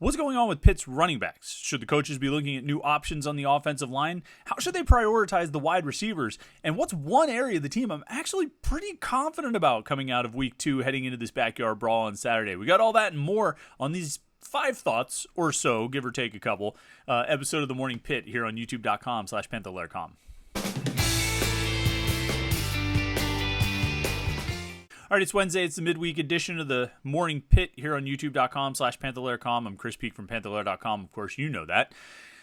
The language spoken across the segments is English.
What's going on with Pitt's running backs? Should the coaches be looking at new options on the offensive line? How should they prioritize the wide receivers? And what's one area of the team I'm actually pretty confident about coming out of week 2, heading into this backyard brawl on Saturday? We got all that and more on these 5 thoughts or so, give or take a couple, episode of the Morning Pitt here on youtube.com/Panther-Lair.com. All right, it's Wednesday. It's the midweek edition of the Morning Pitt here on youtube.com/Panther-Lair.com. I'm Chris Peak from Panther-Lair.com. Of course, you know that.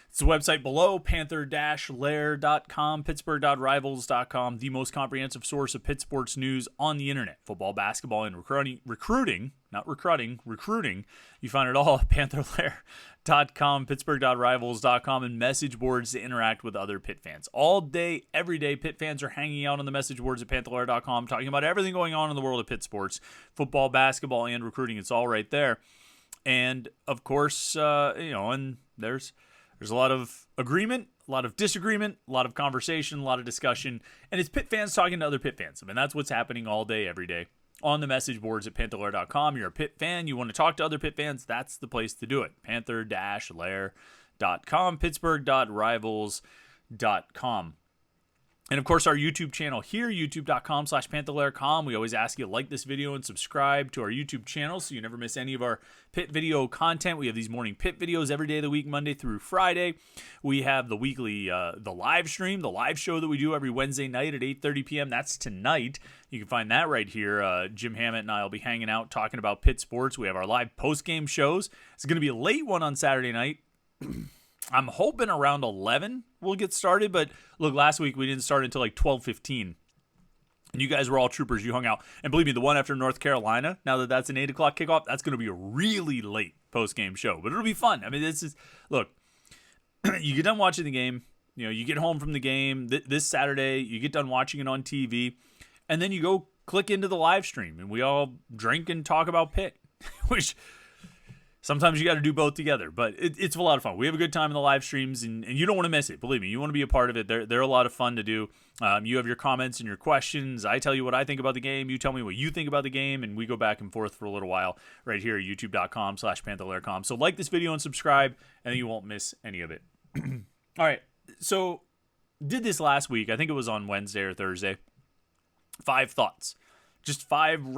It's the website below, Panther-Lair.com, Pittsburgh.rivals.com, the most comprehensive source of Pitt sports news on the internet. Football, basketball, and recruiting. You find it all at Panther-Lair.com, Pittsburgh.rivals.com, and message boards to interact with other Pitt fans. All day, every day, Pitt fans are hanging out on the message boards at Panther-Lair.com, talking about everything going on in the world of Pitt sports, football, basketball, and recruiting. It's all right there. And, of course, and there's a lot of agreement, a lot of disagreement, a lot of conversation, a lot of discussion, and it's Pitt fans talking to other Pitt fans. I mean, that's what's happening all day, every day on the message boards at Panther-Lair.com. You're a Pitt fan, you want to talk to other Pitt fans, that's the place to do it. Panther-Lair.com, Pittsburgh.rivals.com. And, of course, our YouTube channel here, youtube.com/Panther-Lair.com. We always ask you to like this video and subscribe to our YouTube channel so you never miss any of our Pitt video content. We have these morning Pitt videos every day of the week, Monday through Friday. We have the weekly, the live stream, the live show that we do every Wednesday night at 8:30 p.m. That's tonight. You can find that right here. Jim Hammett and I will be hanging out talking about Pitt sports. We have our live post-game shows. It's going to be a late one on Saturday night. I'm hoping around 11 we'll get started, but look, last week we didn't start until like 12:15. And you guys were all troopers. You hung out. And believe me, the one after North Carolina, now that that's an 8 o'clock kickoff, that's going to be a really late post-game show. But it'll be fun. I mean, look, you get done watching the game, you get home from the game this Saturday, you get done watching it on TV, and then you go click into the live stream, and we all drink and talk about Pitt, which sometimes you got to do both together, but it's a lot of fun. We have a good time in the live streams, and you don't want to miss it. Believe me, you want to be a part of it. They're a lot of fun to do. You have your comments and your questions. I tell you what I think about the game. You tell me what you think about the game, and we go back and forth for a little while right here at youtube.com/Panther-Lair.com. So like this video and subscribe, and then you won't miss any of it. All right, so did this last week. I think it was on Wednesday or Thursday. 5 thoughts. Just 5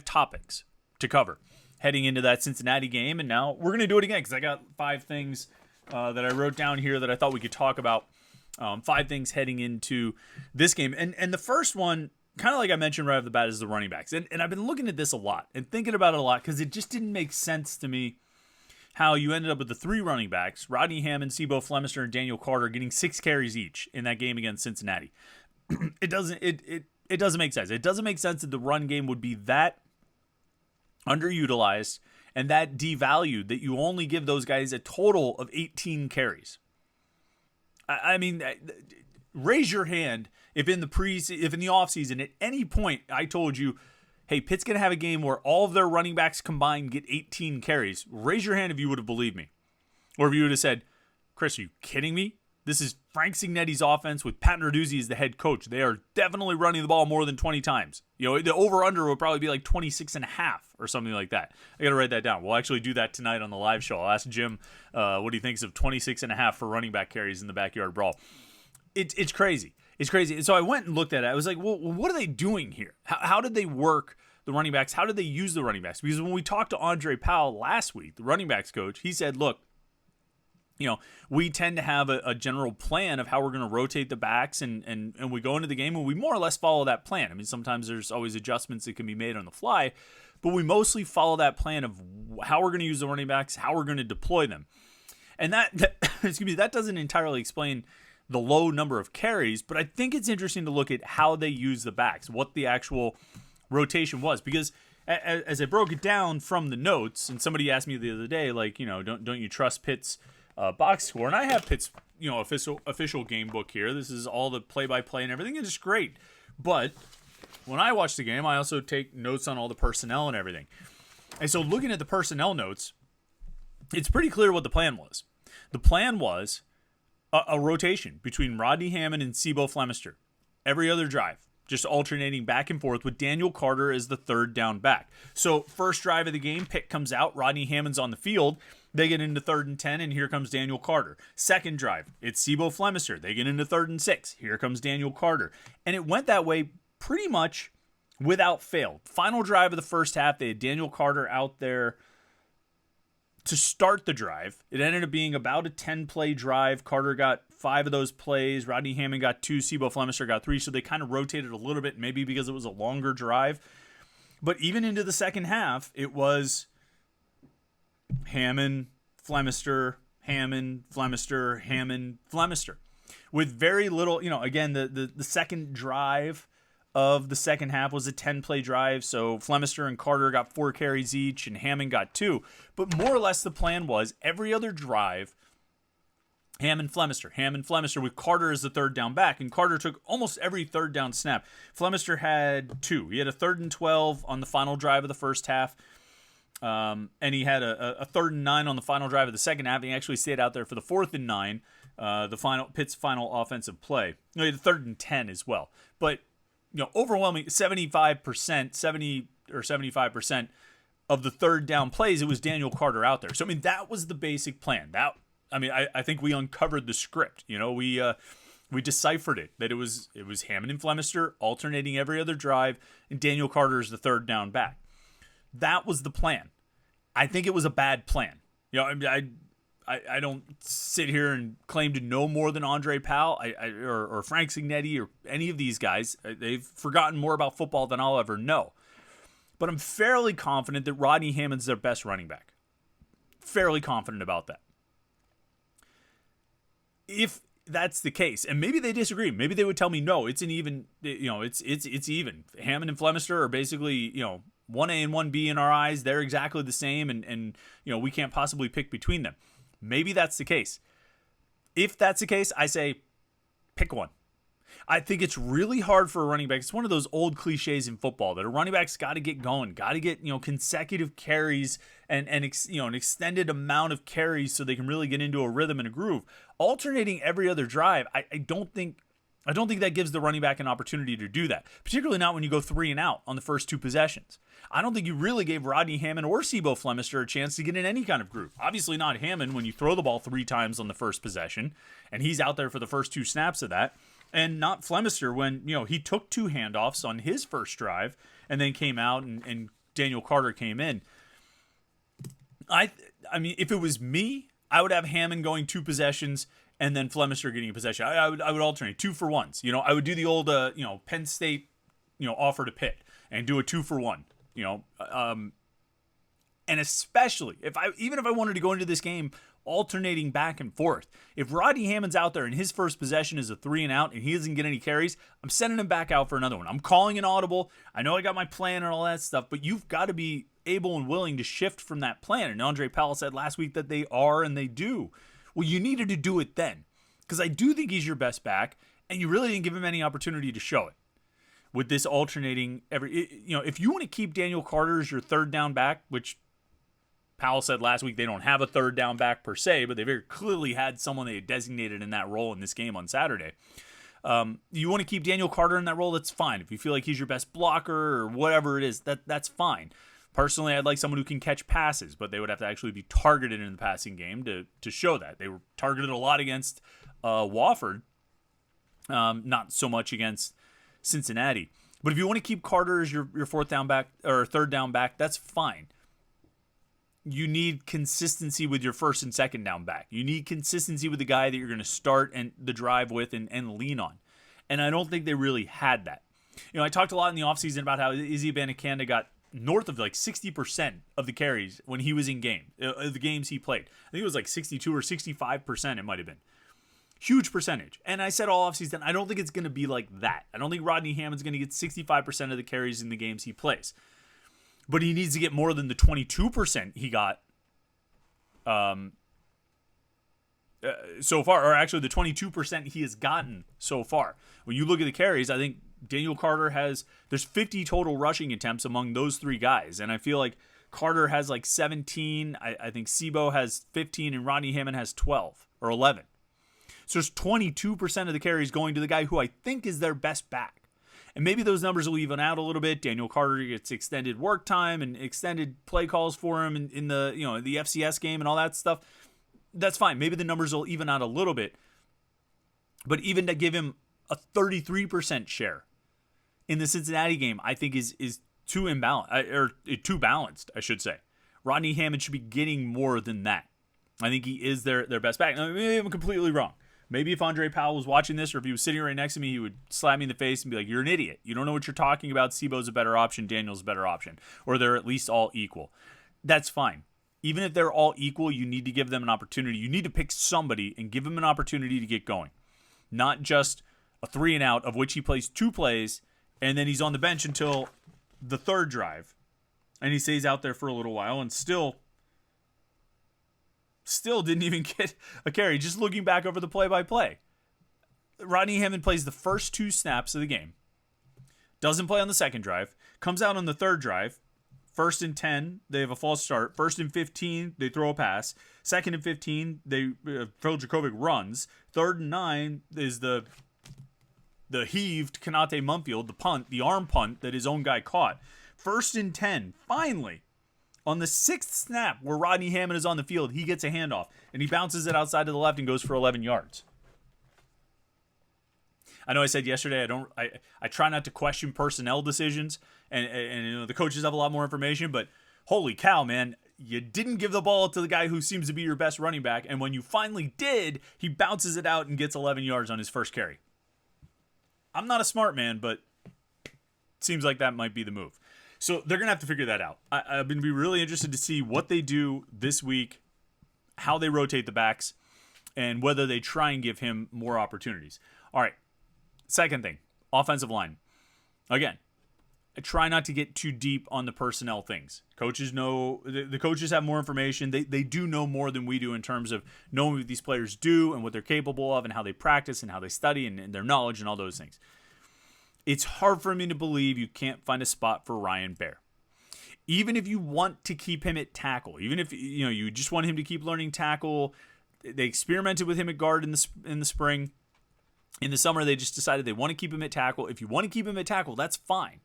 topics to cover heading into that Cincinnati game, and now we're going to do it again because I got 5 things that I wrote down here that I thought we could talk about. 5 things heading into this game, and the first one, kind of like I mentioned right off the bat, is the running backs, and I've been looking at this a lot and thinking about it a lot because it just didn't make sense to me how you ended up with the 3 running backs, Rodney Hammond, Sebo Flemister, and Daniel Carter, getting 6 carries each in that game against Cincinnati. It doesn't make sense. It doesn't make sense that the run game would be that underutilized and that devalued that you only give those guys a total of 18 carries. I mean, raise your hand if in the offseason at any point I told you, hey, Pitt's going to have a game where all of their running backs combined get 18 carries. Raise your hand if you would have believed me. Or if you would have said, Chris, are you kidding me? This is Frank Cignetti's offense with Pat Narduzzi as the head coach. They are definitely running the ball more than 20 times. The over-under would probably be like 26.5 or something like that. I got to write that down. We'll actually do that tonight on the live show. I'll ask Jim what he thinks of 26.5 for running back carries in the backyard brawl. It's crazy. It's crazy. And so I went and looked at it. I was like, well, what are they doing here? How did they work the running backs? How did they use the running backs? Because when we talked to Andre Powell last week, the running backs coach, he said, look, we tend to have a general plan of how we're going to rotate the backs, and we go into the game and we more or less follow that plan. I mean, sometimes there's always adjustments that can be made on the fly, but we mostly follow that plan of how we're going to use the running backs, how we're going to deploy them. And that that doesn't entirely explain the low number of carries, but I think it's interesting to look at how they use the backs, what the actual rotation was, because as I broke it down from the notes, and somebody asked me the other day, like, don't you trust Pitt's box score? And I have Pitt's official game book here. This is all the play-by-play and everything. It's just great. But when I watch the game, I also take notes on all the personnel and everything. And so looking at the personnel notes, it's pretty clear what the plan was. The plan was a rotation between Rodney Hammond and Sebo Flemister every other drive. just alternating back and forth with Daniel Carter as the third down back. So first drive of the game, Pitt comes out, Rodney Hammond's on the field. They get into 3rd and 10, and here comes Daniel Carter. Second drive, it's Sibo Flemister. They get into 3rd and 6. Here comes Daniel Carter. And it went that way pretty much without fail. Final drive of the first half, they had Daniel Carter out there to start the drive. It ended up being about a 10-play drive. Carter got 5 of those plays. Rodney Hammond got 2. Sibo Flemister got 3. So they kind of rotated a little bit, maybe because it was a longer drive. But even into the second half, it was Hammond, Flemister, Hammond, Flemister, Hammond, Flemister. With very little, again, the second drive of the second half was a 10-play drive, so Flemister and Carter got 4 carries each, and Hammond got 2. But more or less the plan was every other drive, Hammond, Flemister, with Carter as the third down back, and Carter took almost every third down snap. Flemister had 2. He had a 3rd and 12 on the final drive of the first half, and he had a 3rd and 9 on the final drive of the second half. He actually stayed out there for the 4th and 9, Pitt's final offensive play. No, he had a 3rd and 10 as well, but overwhelming 75% of the third down plays, it was Daniel Carter out there. So, that was the basic plan. I think we uncovered the script. We deciphered it, that it was Hammond and Flemister alternating every other drive, and Daniel Carter is the third down back. That was the plan. I think it was a bad plan. I don't sit here and claim to know more than Andre Powell or Frank Signetti or any of these guys. They've forgotten more about football than I'll ever know. But I'm fairly confident that Rodney Hammond's their best running back. Fairly confident about that. If that's the case, and maybe they disagree, maybe they would tell me no, it's an even. It's even. Hammond and Flemister are basically 1A and 1B in our eyes. They're exactly the same, and we can't possibly pick between them. Maybe that's the case. If that's the case, I say pick one. I think it's really hard for a running back. It's one of those old cliches in football that a running back's got to get going, got to get consecutive carries and an extended amount of carries so they can really get into a rhythm and a groove. Alternating every other drive, I don't think that gives the running back an opportunity to do that, particularly not when you go 3 and out on the first 2 possessions. I don't think you really gave Rodney Hammond or Sibo Flemister a chance to get in any kind of groove. Obviously not Hammond when you throw the ball 3 times on the first possession, and he's out there for the first 2 snaps of that, and not Flemister when he took 2 handoffs on his first drive and then came out and Daniel Carter came in. I mean, if it was me, I would have Hammond going 2 possessions and then Flemister getting a possession. I would alternate 2-for-1s. I would do the old Penn State offer to Pitt and do a 2-for-1. And especially even if I wanted to go into this game alternating back and forth, if Rodney Hammond's out there and his first possession is a 3 and out and he doesn't get any carries, I'm sending him back out for another one. I'm calling an audible. I know I got my plan and all that stuff, but you've got to be able and willing to shift from that plan. And Andre Powell said last week that they are and they do. Well, you needed to do it then, because I do think he's your best back, and you really didn't give him any opportunity to show it. With this alternating if you want to keep Daniel Carter as your third down back, which Powell said last week they don't have a third down back per se, but they very clearly had someone they had designated in that role in this game on Saturday. You want to keep Daniel Carter in that role, that's fine. If you feel like he's your best blocker or whatever it is, that's fine. Personally, I'd like someone who can catch passes, but they would have to actually be targeted in the passing game to show that. They were targeted a lot against Wofford, not so much against Cincinnati. But if you want to keep Carter as your fourth down back or third down back, that's fine. You need consistency with your first and second down back. You need consistency with the guy that you're going to start and the drive with and lean on. And I don't think they really had that. I talked a lot in the offseason about how Izzy Abanikanda got north of like 60% of the carries when he was in the games he played. I think it was like 62 or 65% it might have been. Huge percentage. And I said all offseason, I don't think it's going to be like that. I don't think Rodney Hammond's going to get 65% of the carries in the games he plays. But he needs to get more than the 22% he got so far, or actually the 22% he has gotten so far. When you look at the carries, I think Daniel Carter there's 50 total rushing attempts among those 3 guys. And I feel like Carter has like 17. I think Sibo has 15 and Rodney Hammond has 12 or 11. So there's 22% of the carries going to the guy who I think is their best back. And maybe those numbers will even out a little bit. Daniel Carter gets extended work time and extended play calls for him in the the FCS game and all that stuff. That's fine. Maybe the numbers will even out a little bit. But even to give him a 33% share in the Cincinnati game, I think is too imbalanced, or too balanced, I should say. Rodney Hammond should be getting more than that. I think he is their best back. Now, maybe I'm completely wrong. Maybe if Andre Powell was watching this, or if he was sitting right next to me, he would slap me in the face and be like, "You're an idiot. You don't know what you're talking about. Sebo's a better option. Daniel's a better option. Or they're at least all equal." That's fine. Even if they're all equal, you need to give them an opportunity. You need to pick somebody and give them an opportunity to get going. Not just a 3 and out, of which he plays 2 plays, and then he's on the bench until the 3rd drive. And he stays out there for a little while and still didn't even get a carry. Just looking back over the play-by-play. Rodney Hammond plays the first 2 snaps of the game. Doesn't play on the 2nd drive. Comes out on the 3rd drive. 1st and 10, they have a false start. 1st and 15, they throw a pass. 2nd and 15, Phil Dracovic runs. 3rd and 9 is the heaved Kanate Mumfield, the punt, the arm punt that his own guy caught. 1st and 10, finally, on the 6th snap where Rodney Hammond is on the field, he gets a handoff, and he bounces it outside to the left and goes for 11 yards. I know I said yesterday I try not to question personnel decisions, and the coaches have a lot more information, but holy cow, man, you didn't give the ball to the guy who seems to be your best running back, and when you finally did, he bounces it out and gets 11 yards on his first carry. I'm not a smart man, but it seems like that might be the move. So they're going to have to figure that out. I'm going to be really interested to see what they do this week, how they rotate the backs, and whether they try and give him more opportunities. All right, second thing, offensive line. Again, I try not to get too deep on the personnel things. Coaches know, the coaches have more information. They do know more than we do in terms of knowing what these players do and what they're capable of and how they practice and how they study and their knowledge and all those things. It's hard for me to believe you can't find a spot for Ryan Baer. Even if you want to keep him at tackle, even if you just want him to keep learning tackle, they experimented with him at guard in the spring. In the summer, they just decided they want to keep him at tackle. If you want to keep him at tackle, that's fine.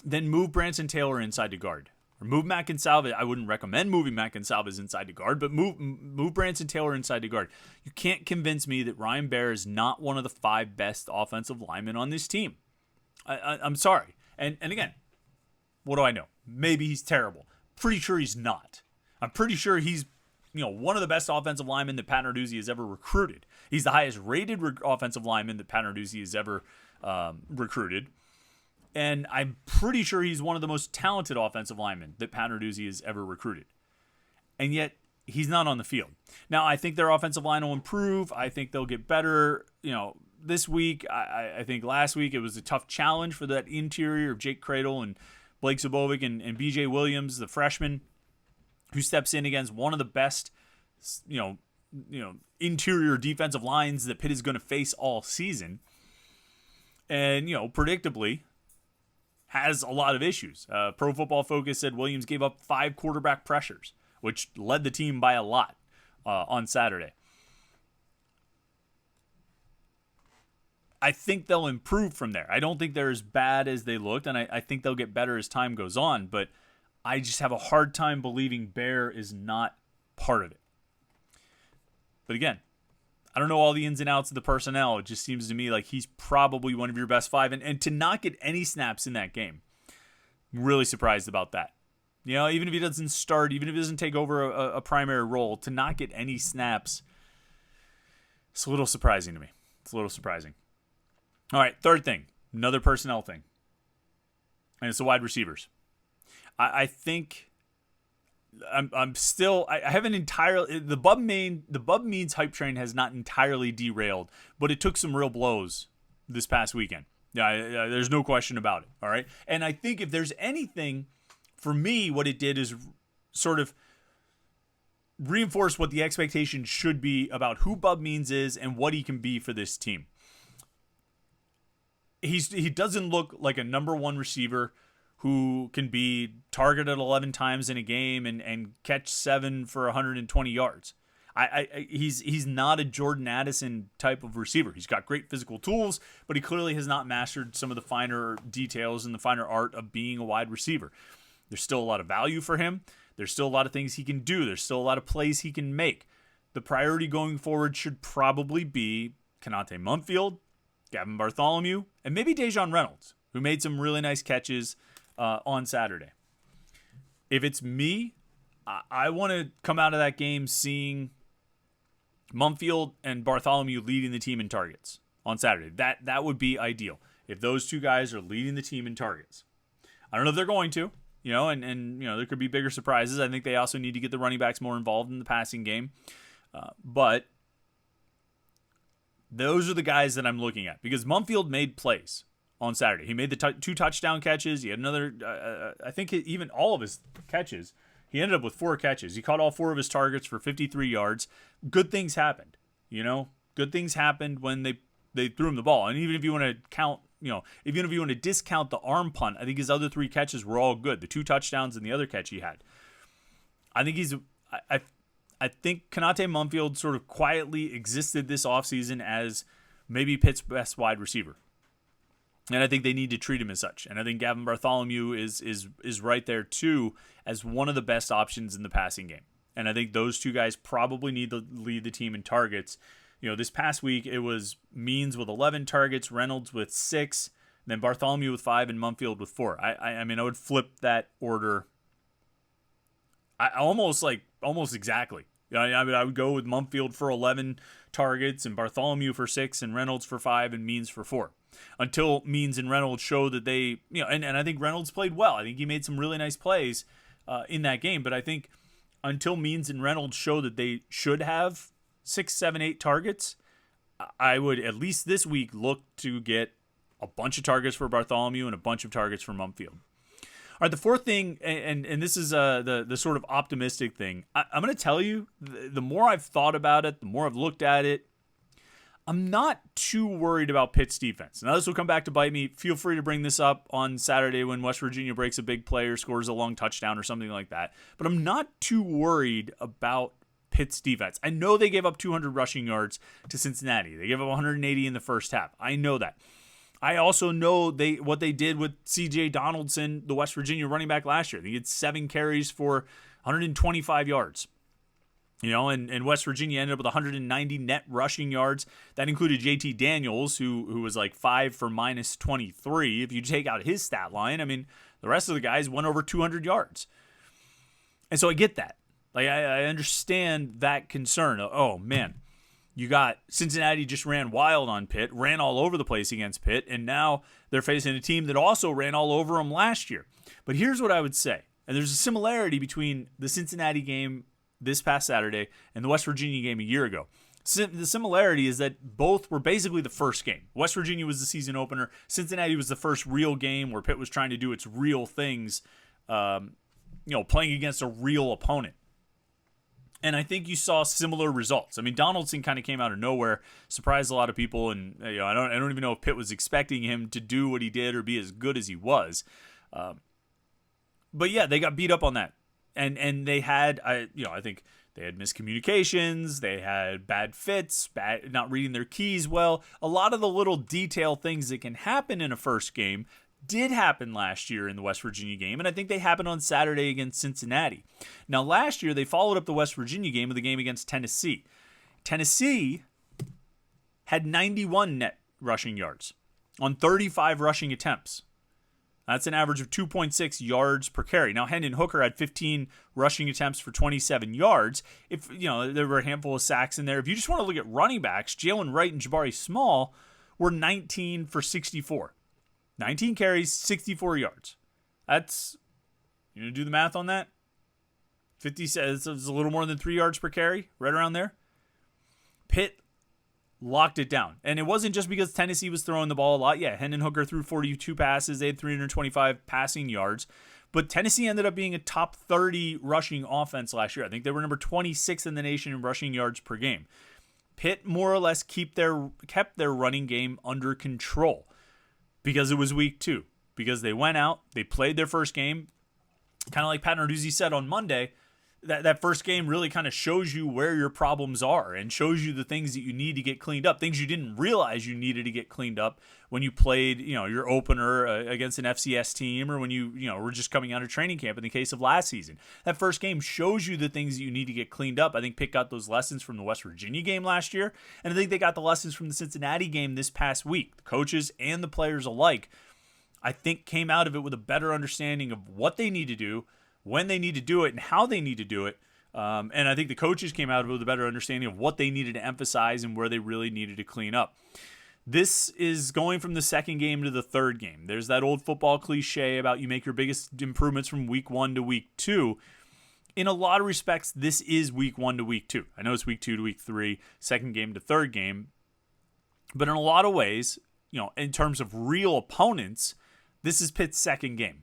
Then move Branson Taylor inside to guard. Or move Matt Gonsalves. I wouldn't recommend moving Matt Gonsalves inside to guard, but move Branson Taylor inside to guard. You can't convince me that Ryan Baer is not one of the 5 best offensive linemen on this team. I'm sorry. And again, what do I know? Maybe he's terrible. Pretty sure he's not. I'm pretty sure he's one of the best offensive linemen that Pat Narduzzi has ever recruited. He's the highest rated offensive lineman that Pat Narduzzi has ever recruited. And I'm pretty sure he's one of the most talented offensive linemen that Pat Narduzzi has ever recruited. And yet, he's not on the field. Now, I think their offensive line will improve. I think they'll get better. This week, I think last week, it was a tough challenge for that interior of Jake Cradle and Blake Zubovic and BJ Williams, the freshman, who steps in against one of the best, interior defensive lines that Pitt is going to face all season. And, predictably, has a lot of issues. Pro Football Focus said Williams gave up 5 quarterback pressures, which led the team by a lot on Saturday. I think they'll improve from there. I don't think they're as bad as they looked, and I think they'll get better as time goes on, but I just have a hard time believing Baer is not part of it. But again, I don't know all the ins and outs of the personnel. It just seems to me like he's probably one of your best 5. And to not get any snaps in that game, I'm really surprised about that. Even if he doesn't start, even if he doesn't take over a primary role, to not get any snaps, it's a little surprising to me. It's a little surprising. All right, third thing, another personnel thing. And it's the wide receivers. I think I'm still. I haven't entirely. The Bub Means hype train has not entirely derailed, but it took some real blows this past weekend. Yeah, there's no question about it. All right, and I think if there's anything, for me, what it did is sort of reinforce what the expectation should be about who Bub Means is and what he can be for this team. He doesn't look like a number 1 receiver who can be targeted 11 times in a game and catch 7 for 120 yards. He's not a Jordan Addison type of receiver. He's got great physical tools, but he clearly has not mastered some of the finer details and the finer art of being a wide receiver. There's still a lot of value for him. There's still a lot of things he can do. There's still a lot of plays he can make. The priority going forward should probably be Konate Mumpfield, Gavin Bartholomew, and maybe Dejon Reynolds, who made some really nice catches on Saturday. If it's me, I want to come out of that game seeing Mumpfield and Bartholomew leading the team in targets on Saturday. That would be ideal if those two guys are leading the team in targets. I don't know if they're going to, and there could be bigger surprises. I think they also need to get the running backs more involved in the passing game. But those are the guys that I'm looking at because Mumpfield made plays on Saturday. He made the 2 touchdown catches. He had another, I think even all of his catches. He ended up with 4 catches. He caught all 4 of his targets for 53 yards. Good things happened. Good things happened when they threw him the ball. And even if you want to count, even if you want to discount the arm punt, I think his other 3 catches were all good. The 2 touchdowns and the other catch he had. I think I think Konate Mumpfield sort of quietly existed this offseason as maybe Pitt's best wide receiver. And I think they need to treat him as such. And I think Gavin Bartholomew is right there too as one of the best options in the passing game. And I think those 2 guys probably need to lead the team in targets. This past week it was Means with 11 targets, Reynolds with 6, then Bartholomew with 5, and Mumpfield with 4. I would flip that order. Almost exactly. I would go with Mumpfield for 11 targets and Bartholomew for 6 and Reynolds for 5 and Means for 4. Until Means and Reynolds show that they, and I think Reynolds played well. I think he made some really nice plays in that game. But I think until Means and Reynolds show that they should have 6, 7, 8 targets, I would at least this week look to get a bunch of targets for Bartholomew and a bunch of targets for Mumpfield. All right, the fourth thing, and this is the sort of optimistic thing. I'm going to tell you, the more I've thought about it, the more I've looked at it, I'm not too worried about Pitt's defense. Now, this will come back to bite me. Feel free to bring this up on Saturday when West Virginia breaks a big play or scores a long touchdown or something like that. But I'm not too worried about Pitt's defense. I know they gave up 200 rushing yards to Cincinnati. They gave up 180 in the first half. I know that. I also know what they did with C.J. Donaldson, the West Virginia running back last year. They had 7 carries for 125 yards. And West Virginia ended up with 190 net rushing yards. That included JT Daniels, who was like 5 for minus 23. If you take out his stat line, the rest of the guys went over 200 yards. And so I get that. I understand that concern. Oh, man. You got Cincinnati just ran wild on Pitt, ran all over the place against Pitt, and now they're facing a team that also ran all over them last year. But here's what I would say. And there's a similarity between the Cincinnati game this past Saturday and the West Virginia game a year ago. The similarity is that both were basically the first game. West Virginia was the season opener. Cincinnati was the first real game where Pitt was trying to do its real things, playing against a real opponent. And I think you saw similar results. Donaldson kind of came out of nowhere, surprised a lot of people, and I don't even know if Pitt was expecting him to do what he did or be as good as he was. But yeah, they got beat up on that, and they had, I think they had miscommunications, they had bad fits, not reading their keys well. A lot of the little detail things that can happen in a first game did happen last year in the West Virginia game, and I think they happened on Saturday against Cincinnati. Now, last year, they followed up the West Virginia game with a game against Tennessee. Tennessee had 91 net rushing yards on 35 rushing attempts. That's an average of 2.6 yards per carry. Now, Hendon Hooker had 15 rushing attempts for 27 yards. If there were a handful of sacks in there. If you just want to look at running backs, Jalen Wright and Jabari Small were 19 for 64. 19 carries, 64 yards. That's, do the math on that? 50 says it's a little more than 3 yards per carry, right around there. Pitt locked it down. And it wasn't just because Tennessee was throwing the ball a lot. Yeah, Hendon Hooker threw 42 passes. They had 325 passing yards. But Tennessee ended up being a top 30 rushing offense last year. I think they were number 26 in the nation in rushing yards per game. Pitt more or less kept their running game under control. Because it was week 2. Because they went out, they played their first game. Kind of like Pat Narduzzi said on Monday, that first game really kind of shows you where your problems are and shows you the things that you need to get cleaned up, things you didn't realize you needed to get cleaned up when you played, your opener against an FCS team, or when you were just coming out of training camp in the case of last season. That first game shows you the things that you need to get cleaned up. I think Pitt got those lessons from the West Virginia game last year, and I think they got the lessons from the Cincinnati game this past week. The coaches and the players alike, I think, came out of it with a better understanding of what they need to do, when they need to do it, and how they need to do it. And I think the coaches came out with a better understanding of what they needed to emphasize and where they really needed to clean up. This is going from the second game to the third game. There's that old football cliche about you make your biggest improvements from week 1 to week 2. In a lot of respects, this is week 1 to week 2. I know it's week 2 to week 3, second game to third game. But in a lot of ways, in terms of real opponents, this is Pitt's second game.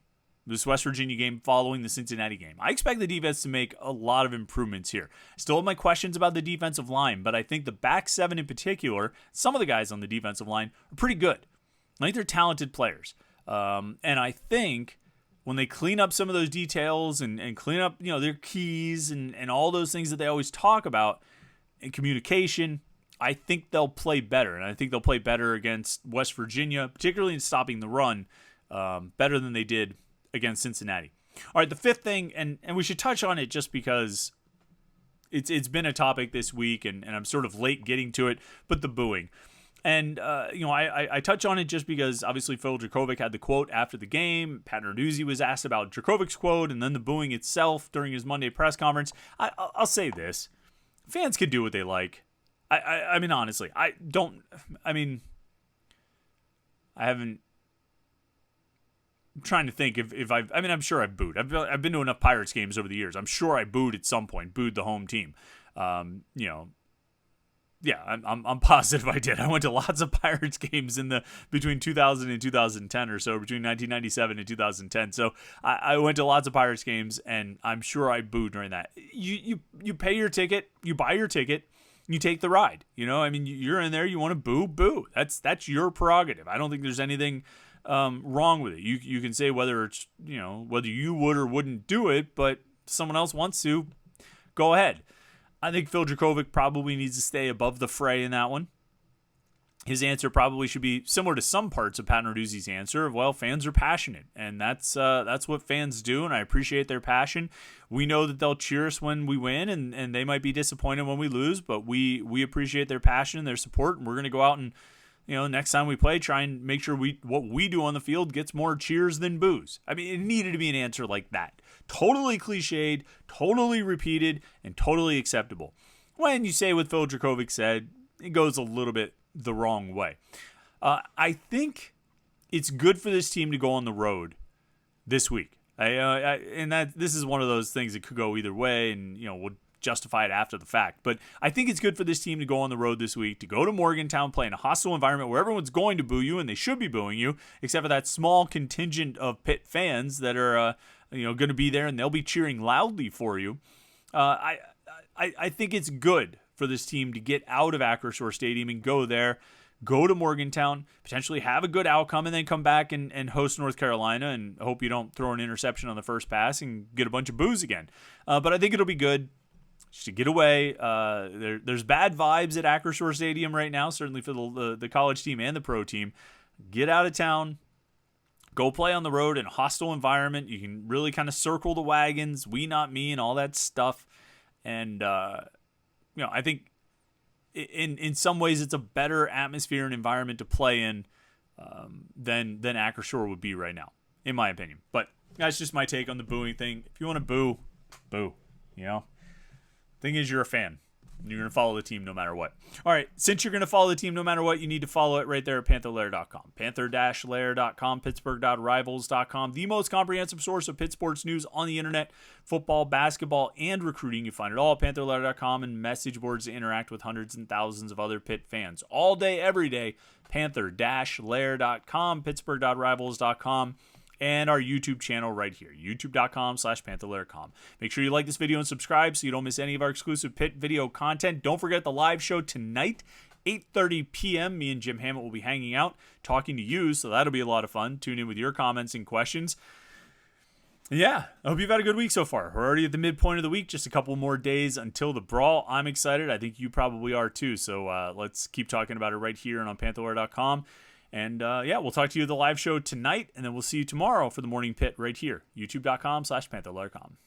This West Virginia game following the Cincinnati game. I expect the defense to make a lot of improvements here. Still have my questions about the defensive line, but I think the back seven in particular, some of the guys on the defensive line, are pretty good. I think they're talented players. And I think when they clean up some of those details and clean up their keys and all those things that they always talk about in communication, I think they'll play better. And I think they'll play better against West Virginia, particularly in stopping the run, better than they did against Cincinnati. All right, the fifth thing, and we should touch on it just because it's been a topic this week, and I'm sort of late getting to it, but the booing. And, I touch on it just because, obviously, Phil Dracovic had the quote after the game. Pat Narduzzi was asked about Dracovic's quote, and then the booing itself during his Monday press conference. I'll say this. Fans can do what they like. I mean, honestly, I haven't... I'm trying to think if I'm sure I've booed. I've been to enough Pirates games over the years. I'm sure I booed at some point, booed the home team. I'm positive I did. I went to lots of Pirates games between 2000 and 2010 or so, between 1997 and 2010. So I went to lots of Pirates games, and I'm sure I booed during that. You pay your ticket, you buy your ticket, you take the ride. You're in there, you want to boo. That's your prerogative. I don't think there's anything wrong with it. You can say whether it's whether you would or wouldn't do it, but someone else wants to, go ahead. I think Phil Dracovic probably needs to stay above the fray in that one. His answer probably should be similar to some parts of Pat Narduzzi's answer of, well, fans are passionate, and that's what fans do, and I appreciate their passion. We know that they'll cheer us when we win, and they might be disappointed when we lose, but we appreciate their passion and their support, and we're going to go out and next time we play, try and make sure what we do on the field gets more cheers than boos. I mean, it needed to be an answer like that. Totally cliched, totally repeated, and totally acceptable. When you say what Phil Dracovic said, it goes a little bit the wrong way. I think it's good for this team to go on the road this week. This is one of those things that could go either way, and we'll justify it after the fact. But I think it's good for this team to go on the road this week, to go to Morgantown, play in a hostile environment where everyone's going to boo you, and they should be booing you, except for that small contingent of Pitt fans that are going to be there, and they'll be cheering loudly for you. I think it's good for this team to get out of Acrisure Stadium and go there, go to Morgantown, potentially have a good outcome, and then come back and host North Carolina and hope you don't throw an interception on the first pass and get a bunch of boos again. But I think it'll be good just to get away. There's bad vibes at Acrisure Stadium right now, certainly for the college team and the pro team. Get out of town. Go play on the road in a hostile environment. You can really kind of circle the wagons, we not me, and all that stuff. And, I think in some ways it's a better atmosphere and environment to play in than Acrisure would be right now, in my opinion. But that's just my take on the booing thing. If you want to boo, boo, Thing is, you're a fan. You're going to follow the team no matter what. All right, since you're going to follow the team no matter what, you need to follow it right there at Panther-Lair.com. Panther-Lair.com, Pittsburgh.rivals.com, the most comprehensive source of Pitt sports news on the internet, football, basketball, and recruiting. You find it all at Panther-Lair.com and message boards to interact with hundreds and thousands of other Pitt fans. All day, every day, Panther-Lair.com, Pittsburgh.rivals.com. And our YouTube channel right here, youtube.com/Panther-Lair.com. Make sure you like this video and subscribe so you don't miss any of our exclusive Pitt video content. Don't forget the live show tonight, 8:30 p.m. Me and Jim Hammett will be hanging out, talking to you, so that'll be a lot of fun. Tune in with your comments and questions. Yeah, I hope you've had a good week so far. We're already at the midpoint of the week, just a couple more days until the brawl. I'm excited. I think you probably are too. So let's keep talking about it right here and on Panther-Lair.com. And yeah, we'll talk to you at the live show tonight, and then we'll see you tomorrow for the Morning Pit right here, youtube.com/Panther-Lair.com.